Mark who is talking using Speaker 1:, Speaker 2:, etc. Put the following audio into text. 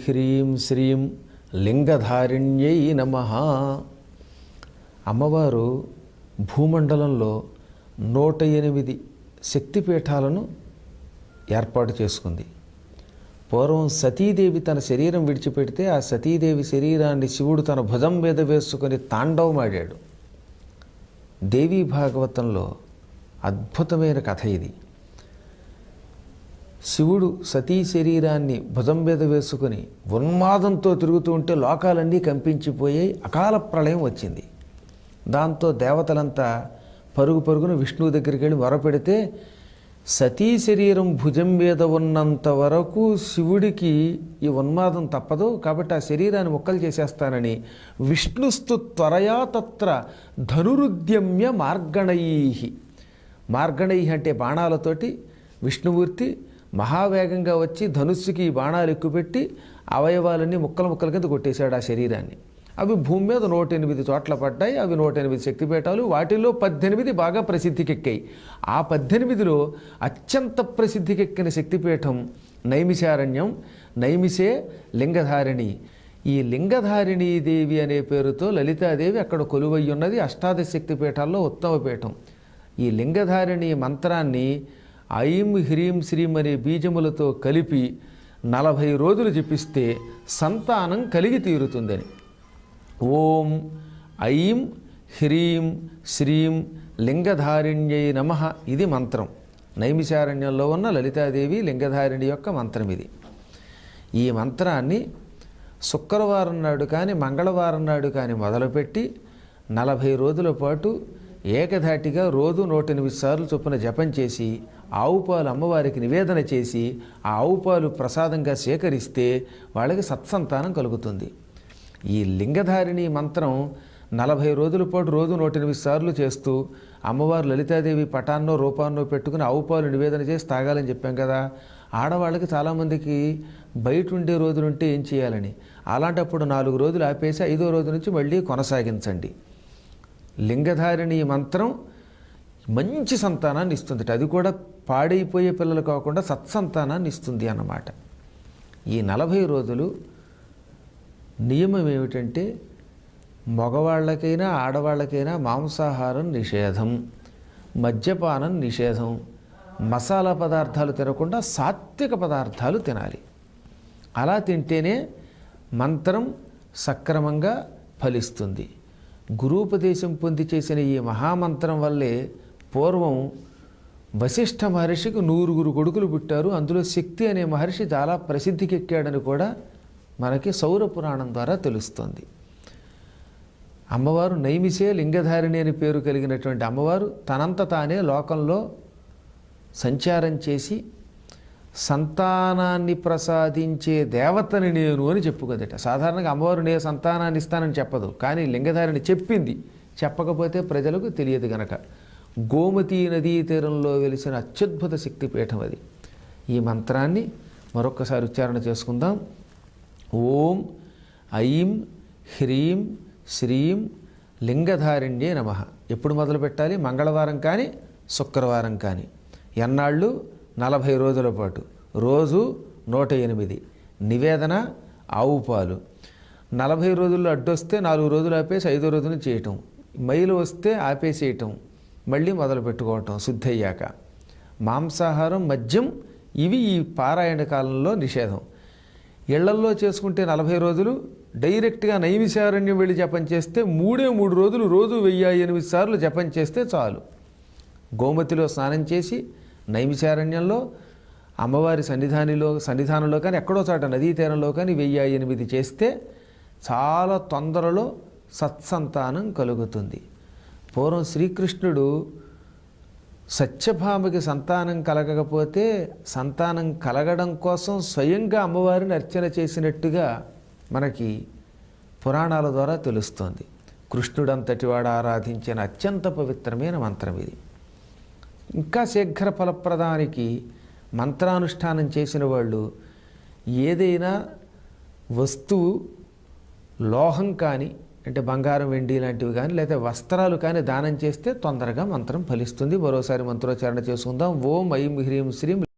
Speaker 1: హ్రీం శ్రీం లింగధారిణ్యై నమః. అమ్మవారు భూమండలంలో 108 శక్తిపీఠాలను ఏర్పాటు చేసుకుంది. పూర్వం సతీదేవి తన శరీరం విడిచిపెడితే ఆ సతీదేవి శరీరాన్ని శివుడు తన భుజం మీద వేసుకొని తాండవమాడాడు. దేవీ భాగవతంలో అద్భుతమైన కథ ఇది. శివుడు సతీ శరీరాన్ని భుజం మీద వేసుకుని ఉన్మాదంతో తిరుగుతూ ఉంటే లోకాలన్నీ కంపించిపోయాయి. అకాల ప్రళయం వచ్చింది. దాంతో దేవతలంతా పరుగు పరుగున విష్ణువు దగ్గరికి వెళ్ళి మొరపెడితే సతీ శరీరం భుజం మీద ఉన్నంత వరకు శివుడికి ఈ ఉన్మాదం తప్పదు, కాబట్టి ఆ శరీరాన్ని ముక్కలు చేసేస్తానని విష్ణుస్తు త్వరయా తత్ర ధనురుద్యమ్య మార్గణై. మార్గణై అంటే బాణాలతోటి విష్ణుమూర్తి మహావేగంగా వచ్చి ధనుస్సుకి బాణాలు ఎక్కుపెట్టి అవయవాలన్నీ ముక్కల ముక్కల కింద కొట్టేశాడు ఆ శరీరాన్ని. అవి భూమి మీద 108 చోట్ల పడ్డాయి. అవి 108 శక్తిపీఠాలు. వాటిల్లో 18 బాగా ప్రసిద్ధికెక్కాయి. ఆ 18లో అత్యంత ప్రసిద్ధికెక్కిన శక్తిపీఠం నైమిషారణ్యం. నైమిషే లింగధారిణి. ఈ లింగధారిణీ దేవి అనే పేరుతో లలితాదేవి అక్కడ కొలువై ఉన్నది. అష్టాదశ శక్తిపీఠాల్లో ఉత్తమ పీఠం. ఈ లింగధారిణి మంత్రాన్ని ఐం హ్రీం శ్రీం అనే బీజములతో కలిపి 40 రోజులు జపిస్తే సంతానం కలిగి తీరుతుందని. ఓం ఐం హ్రీం శ్రీం లింగధారిణ్యై నమః ఇది మంత్రం. నైమిషారణ్యంలో ఉన్న లలితాదేవి లింగధారిణి యొక్క మంత్రం ఇది. ఈ మంత్రాన్ని శుక్రవారం నాడు కానీ మంగళవారం నాడు కానీ మొదలుపెట్టి 40 రోజుల పాటు ఏకధాటిగా రోజు 108 సార్లు చొప్పున జపం చేసి ఆవు పాలు అమ్మవారికి నివేదన చేసి ఆ ఆవు పాలు ప్రసాదంగా సేకరిస్తే వాళ్ళకి సత్సంతానం కలుగుతుంది. ఈ లింగధారిణి మంత్రం 40 రోజుల పాటు రోజు 108 సార్లు చేస్తూ అమ్మవారు లలితాదేవి పటాన్నో రూపాన్నో పెట్టుకుని ఆవు పాలు నివేదన చేసి తాగాలని చెప్పాం కదా. ఆడవాళ్ళకి చాలామందికి బయట ఉండే రోజులుంటే ఏం చేయాలని, అలాంటప్పుడు 4 రోజులు ఆపేసి 5వ రోజు నుంచి మళ్ళీ కొనసాగించండి. లింగధారిణి మంత్రం మంచి సంతానాన్ని ఇస్తుంది. అది కూడా పాడైపోయే పిల్లలు కాకుండా సత్సంతానాన్ని ఇస్తుంది అన్నమాట. ఈ 40 రోజులు నియమం ఏమిటంటే మగవాళ్ళకైనా ఆడవాళ్ళకైనా మాంసాహారం నిషేధం, మద్యపానం నిషేధం, మసాలా పదార్థాలు తినకుండా సాత్విక పదార్థాలు తినాలి. అలా తింటేనే మంత్రం సక్రమంగా ఫలిస్తుంది. గురూపదేశం పొంది చేసిన ఈ మహామంత్రం వల్లే పూర్వం వశిష్ఠ మహర్షికి 100 కొడుకులు పుట్టారు. అందులో శక్తి అనే మహర్షి చాలా ప్రసిద్ధికెక్కాడని కూడా మనకి సౌర పురాణం ద్వారా తెలుస్తుంది. అమ్మవారు నైమిషే లింగధారిణి అని పేరు కలిగినటువంటి అమ్మవారు తనంత తానే లోకంలో సంచారం చేసి సంతానాన్ని ప్రసాదించే దేవతని నేను అని చెప్పుకోదట. సాధారణంగా అమ్మవారు నేను సంతానాన్ని ఇస్తానని చెప్పదు, కానీ లింగధారిణి చెప్పింది. చెప్పకపోతే ప్రజలకు తెలియదు గనక. గోమతీ నదీ తీరంలో వెలిసిన అత్యద్భుత శక్తిపీఠం అది. ఈ మంత్రాన్ని మరొక్కసారి ఉచ్చారణ చేసుకుందాం. ఓం ఐం హ్రీం శ్రీం లింగధారిణ్యే నమః. ఎప్పుడు మొదలు పెట్టాలి? మంగళవారం కానీ శుక్రవారం కానీ. ఎన్నాళ్ళు? 40 రోజుల పాటు. రోజు 108. నివేదన ఆవు పాలు. 40 రోజుల్లో అడ్డొస్తే 4 రోజులు ఆపేసి 5వ రోజున చేయటం. మైలు వస్తే ఆపేసేయటం, మళ్ళీ మొదలు పెట్టుకోవటం శుద్ధయ్యాక. మాంసాహారం, మద్యం ఇవి ఈ పారాయణ కాలంలో నిషేధం. ఇళ్లల్లో చేసుకుంటే 40 రోజులు డైరెక్ట్గా నైమిషారణ్యం వెళ్ళి జపం చేస్తే 3 రోజులు రోజు 1008 సార్లు జపం చేస్తే చాలు. గోమతిలో స్నానం చేసి నైమిషారణ్యంలో అమ్మవారి సన్నిధానంలో కానీ ఎక్కడో చోట నదీ తీరంలో కానీ 1008 చేస్తే చాలా తొందరలో సత్సంతానం కలుగుతుంది. పూర్వం శ్రీకృష్ణుడు సత్యభామకి సంతానం కలగకపోతే సంతానం కలగడం కోసం స్వయంగా అమ్మవారిని అర్చన చేసినట్టుగా మనకి పురాణాల ద్వారా తెలుస్తోంది. కృష్ణుడంతటి వాడు ఆరాధించిన అత్యంత పవిత్రమైన మంత్రం ఇది. ఇంకా శీఘ్ర ఫలప్రదానికి మంత్రానుష్ఠానం చేసిన వాళ్ళు ఏదైనా వస్తువు లోహం కానీ అంటే బంగారం, వెండి లాంటివి కానీ లేదా వస్త్రాలు కానీ దానం చేస్తే తొందరగా మంత్రం ఫలిస్తుంది. మరోసారి మంత్రోచ్చారణ చేసుకుందాం. ఓం ఐం హ్రీం శ్రీం